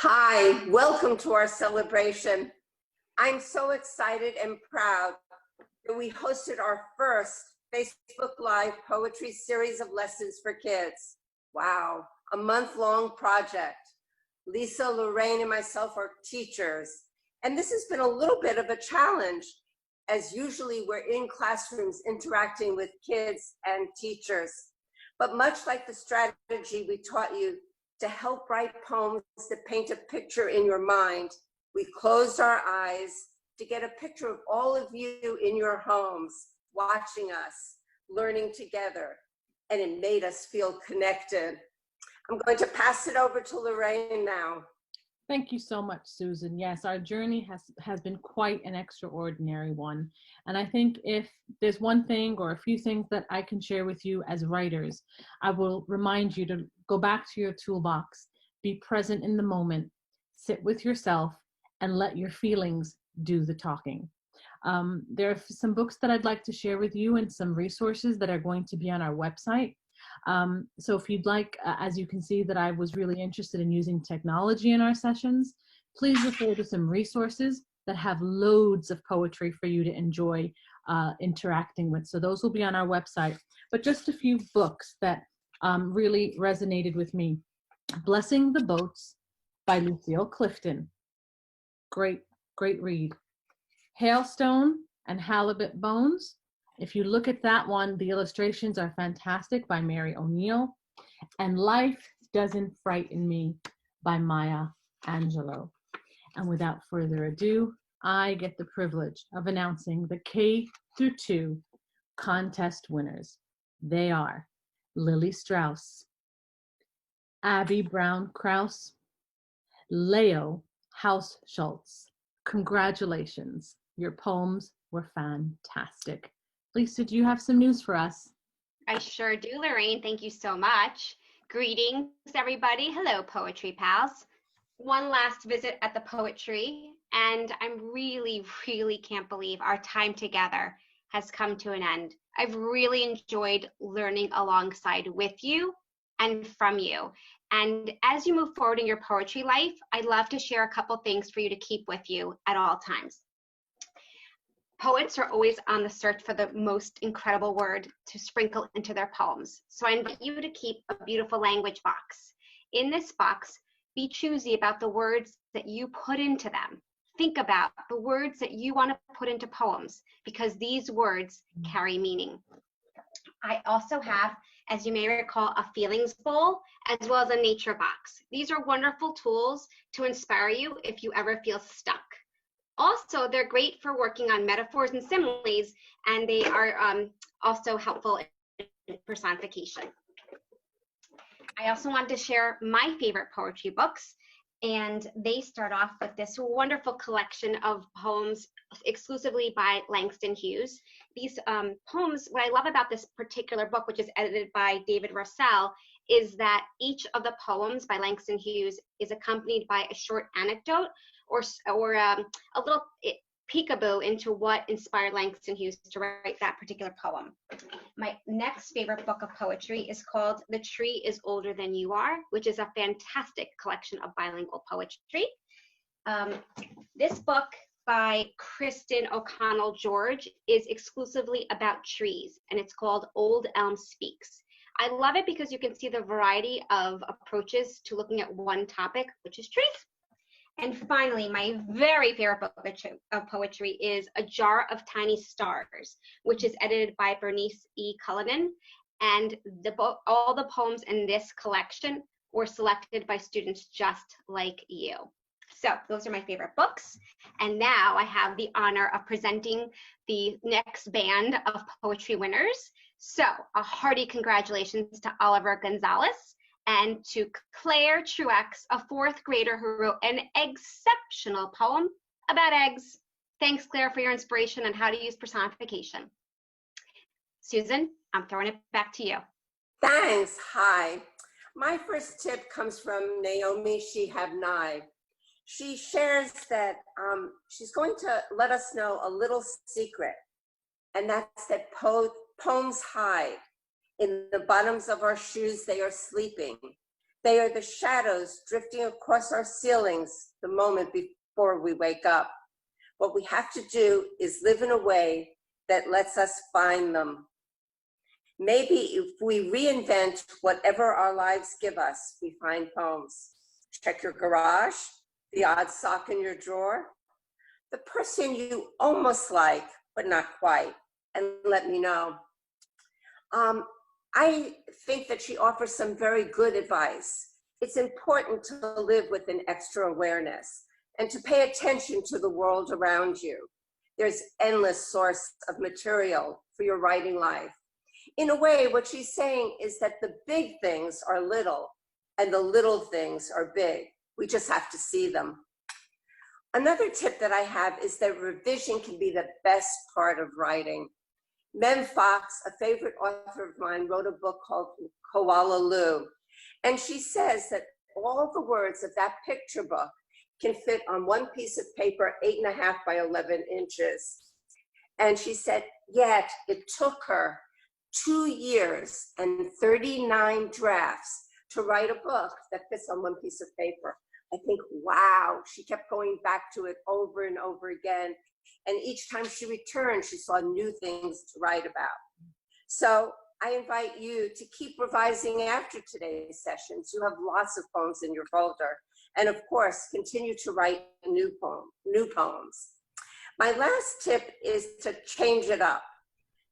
Hi, welcome to our celebration. I'm so excited and proud that we hosted our first Facebook Live poetry series of lessons for kids. Wow, a month-long project. Lisa, Lorraine, and myself are teachers, and this has been a little bit of a challenge, as usually we're in classrooms interacting with kids and teachers. But much like the strategy we taught you to help write poems that paint a picture in your mind, we closed our eyes to get a picture of all of you in your homes, watching us, learning together, and it made us feel connected. I'm going to pass it over to Lorraine now. Thank you so much, Susan. Yes, our journey has been quite an extraordinary one. And I think if there's one thing or a few things that I can share with you as writers, I will remind you to go back to your toolbox, be present in the moment, sit with yourself, and let your feelings do the talking. There are some books that I'd like to share with you and some resources that are going to be on our website. So if you'd like, as you can see that I was really interested in using technology in our sessions, please refer to some resources that have loads of poetry for you to enjoy interacting with. So those will be on our website. But just a few books that really resonated with me. Blessing the Boats by Lucille Clifton. Great read. Hailstone and Halibut Bones. If you look at that one, the illustrations are fantastic, by Mary O'Neill. And Life Doesn't Frighten Me by Maya Angelou. And without further ado, I get the privilege of announcing the K-2 contest winners. They are Lily Strauss, Abby Brown Krause, Leo Hausschultz. Congratulations, your poems were fantastic. Lisa, do you have some news for us? I sure do, Lorraine. Thank you so much. Greetings, everybody. Hello, Poetry Pals. One last visit at the poetry, and I'm really can't believe our time together has come to an end. I've really enjoyed learning alongside with you and from you. And as you move forward in your poetry life, I'd love to share a couple things for you to keep with you at all times. Poets are always on the search for the most incredible word to sprinkle into their poems. So I invite you to keep a beautiful language box. In this box, be choosy about the words that you put into them. Think about the words that you want to put into poems, because these words carry meaning. I also have, as you may recall, a feelings bowl, as well as a nature box. These are wonderful tools to inspire you if you ever feel stuck. Also, they're great for working on metaphors and similes, and they are also helpful in personification. I also wanted to share my favorite poetry books, and they start off with this wonderful collection of poems exclusively by Langston Hughes. These poems, what I love about this particular book, which is edited by David Russell, is that each of the poems by Langston Hughes is accompanied by a short anecdote or a little peekaboo into what inspired Langston Hughes to write that particular poem. My next favorite book of poetry is called The Tree is Older Than You Are, which is a fantastic collection of bilingual poetry. This book by Kristen O'Connell George is exclusively about trees, and it's called Old Elm Speaks. I love it because you can see the variety of approaches to looking at one topic, which is trees. And finally, my very favorite book of poetry is A Jar of Tiny Stars, which is edited by Bernice E. Cullinan. And all the poems in this collection were selected by students just like you. So those are my favorite books. And now I have the honor of presenting the next band of poetry winners. So a hearty congratulations to Oliver Gonzalez, and to Claire Truex, a fourth grader who wrote an exceptional poem about eggs. Thanks, Claire, for your inspiration on how to use personification. Susan, I'm throwing it back to you. Thanks. Hi. My first tip comes from Naomi Shihab-Nye. She shares that she's going to let us know a little secret, and that's that poems hide. In the bottoms of our shoes, they are sleeping. They are the shadows drifting across our ceilings the moment before we wake up. What we have to do is live in a way that lets us find them. Maybe if we reinvent whatever our lives give us, we find poems. Check your garage, the odd sock in your drawer, the person you almost like, but not quite, and let me know. I think that she offers some very good advice. It's important to live with an extra awareness and to pay attention to the world around you. There's endless source of material for your writing life. In a way, what she's saying is that the big things are little and the little things are big. We just have to see them. Another tip that I have is that revision can be the best part of writing. Mem Fox, a favorite author of mine, wrote a book called Koala Lou. And she says that all the words of that picture book can fit on one piece of paper, 8.5 by 11 inches. And she said, yet it took her 2 years and 39 drafts to write a book that fits on one piece of paper. I think, wow, she kept going back to it over and over again. And each time she returned, she saw new things to write about. So I invite you to keep revising after today's sessions. You have lots of poems in your folder. And of course, continue to write new poems. My last tip is to change it up.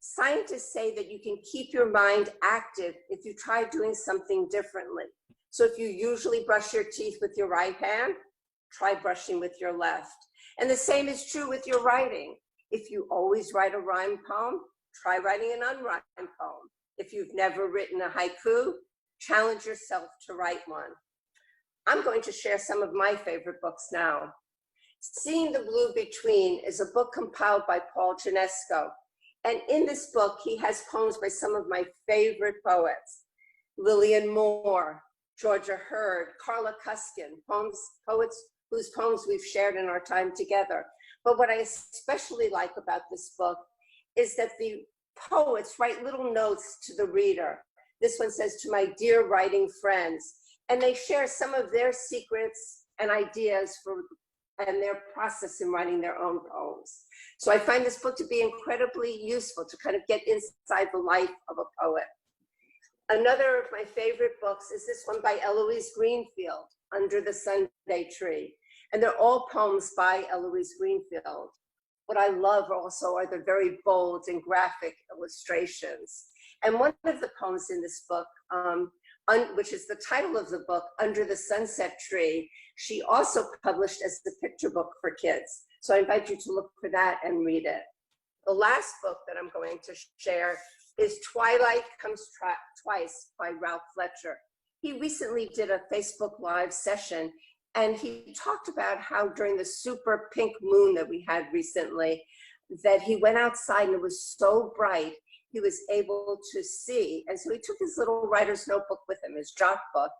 Scientists say that you can keep your mind active if you try doing something differently. So if you usually brush your teeth with your right hand, try brushing with your left. And the same is true with your writing. If you always write a rhymed poem, try writing an unrhymed poem. If you've never written a haiku, challenge yourself to write one. I'm going to share some of my favorite books now. Seeing the Blue Between is a book compiled by Paul Janesco. And in this book, he has poems by some of my favorite poets. Lillian Moore, Georgia Hurd, Carla Cuskin, poets whose poems we've shared in our time together. But what I especially like about this book is that the poets write little notes to the reader. This one says, to my dear writing friends, and they share some of their secrets and ideas and their process in writing their own poems. So I find this book to be incredibly useful to kind of get inside the life of a poet. Another of my favorite books is this one by Eloise Greenfield, Under the Sunday Tree. And they're all poems by Eloise Greenfield. What I love also are the very bold and graphic illustrations. And one of the poems in this book, which is the title of the book, Under the Sunset Tree, she also published as the picture book for kids. So I invite you to look for that and read it. The last book that I'm going to share is Twilight Comes Twice by Ralph Fletcher. He recently did a Facebook Live session, and he talked about how during the super pink moon that we had recently, that he went outside and it was so bright, he was able to see. And so he took his little writer's notebook with him, his jot book,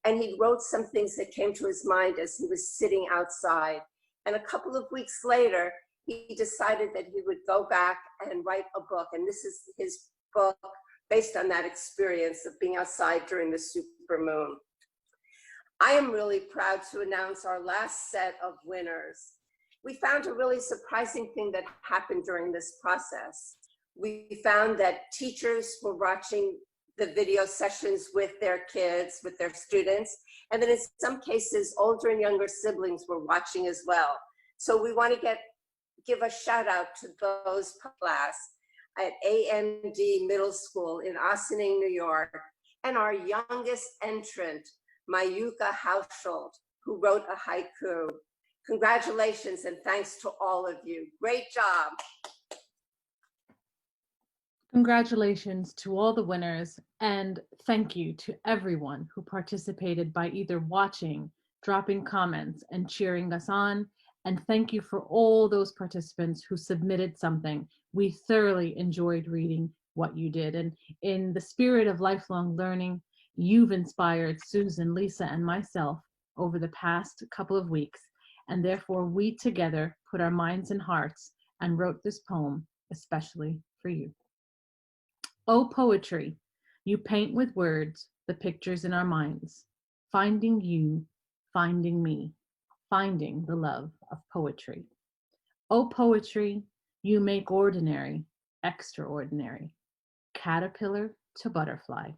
and he wrote some things that came to his mind as he was sitting outside. And a couple of weeks later, he decided that he would go back and write a book. And this is his book based on that experience of being outside during the super moon. I am really proud to announce our last set of winners. We found a really surprising thing that happened during this process. We found that teachers were watching the video sessions with their kids, with their students, and then in some cases, older and younger siblings were watching as well. So we want to give a shout out to those class at AMD Middle School in Ossining, New York, and our youngest entrant, Mayuka Haushold, who wrote a haiku. Congratulations and thanks to all of you. Great job. Congratulations to all the winners, and thank you to everyone who participated by either watching, dropping comments, and cheering us on. And thank you for all those participants who submitted something. We thoroughly enjoyed reading what you did. And in the spirit of lifelong learning, you've inspired Susan, Lisa, and myself over the past couple of weeks. And therefore, we together put our minds and hearts and wrote this poem especially for you. Oh, poetry, you paint with words the pictures in our minds. finding you, finding me, finding the love of poetry. Oh, poetry, you make ordinary extraordinary. Caterpillar to butterfly,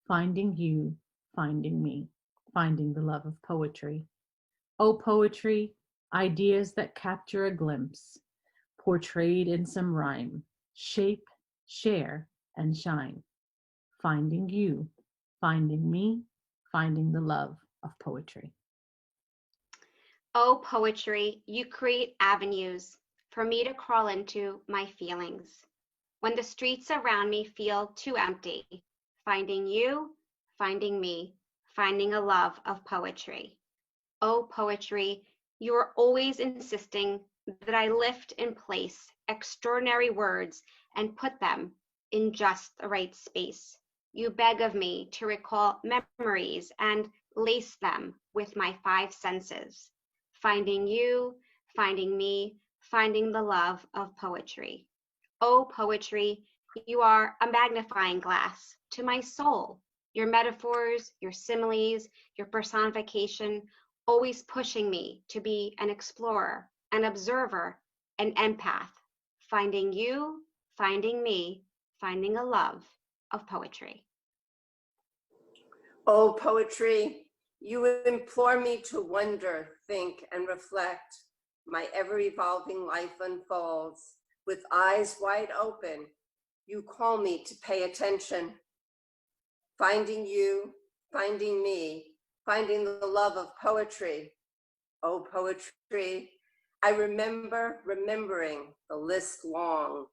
finding you, finding me, finding the love of poetry. Oh, poetry, ideas that capture a glimpse, portrayed in some rhyme, shape, share, and shine. Finding you, finding me, finding the love of poetry. Oh, poetry, you create avenues for me to crawl into my feelings. When the streets around me feel too empty, finding you, finding me, finding a love of poetry. Oh, poetry, you are always insisting that I lift in place extraordinary words and put them in just the right space. You beg of me to recall memories and lace them with my five senses. Finding you, finding me, finding the love of poetry. Oh, poetry, you are a magnifying glass to my soul. Your metaphors, your similes, your personification, always pushing me to be an explorer, an observer, an empath. Finding you, finding me, finding a love of poetry. Oh, poetry, you implore me to wonder, think, and reflect. My ever-evolving life unfolds. With eyes wide open, you call me to pay attention. Finding you, finding me, finding the love of poetry. Oh, poetry, I remember remembering the list long.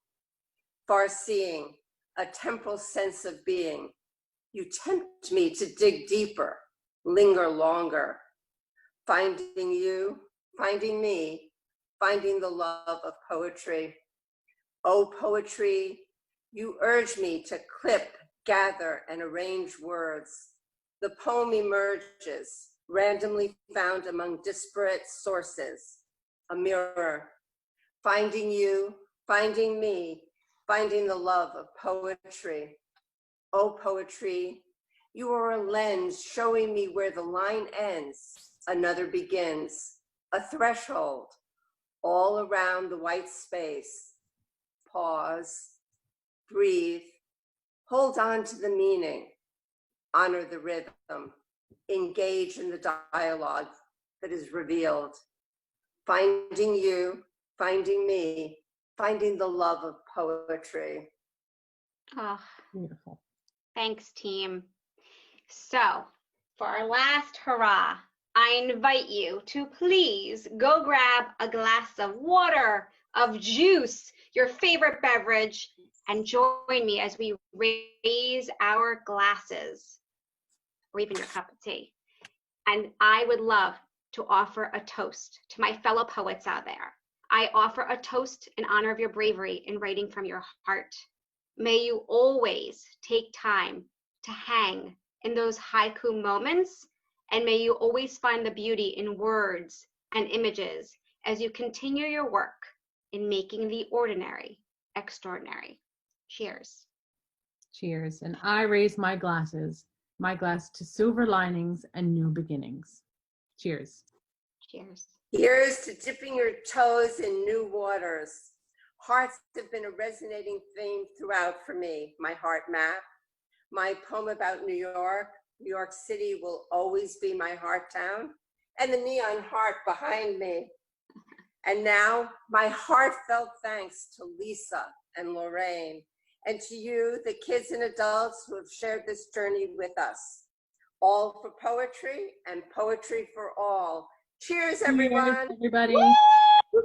Far-seeing, a temporal sense of being. You tempt me to dig deeper, linger longer. Finding you, finding me, finding the love of poetry. Oh, poetry, you urge me to clip, gather, and arrange words. The poem emerges, randomly found among disparate sources. A mirror. Finding you, finding me, finding the love of poetry. Oh, poetry, you are a lens showing me where the line ends, another begins, a threshold, all around the white space. Pause, breathe, hold on to the meaning, honor the rhythm, engage in the dialogue that is revealed. Finding you, finding me, finding the love of poetry. Oh, Beautiful. thanks, team. So, for our last hurrah, I invite you to please go grab a glass of water, of juice, your favorite beverage, and join me as we raise our glasses, or even your cup of tea. And I would love to offer a toast to my fellow poets out there. I offer a toast in honor of your bravery in writing from your heart. May you always take time to hang in those haiku moments, and may you always find the beauty in words and images as you continue your work in making the ordinary extraordinary. Cheers. Cheers. And I raise my glass to silver linings and new beginnings. Cheers. Cheers. Here's to dipping your toes in new waters. Hearts have been a resonating theme throughout for me. My heart map, my poem about New York City will always be my heart town, and the neon heart behind me. And now my heartfelt thanks to Lisa and Lorraine, and to you, the kids and adults who have shared this journey with us. All for poetry and poetry for all. Cheers, everyone. Cheers, everybody. Woo!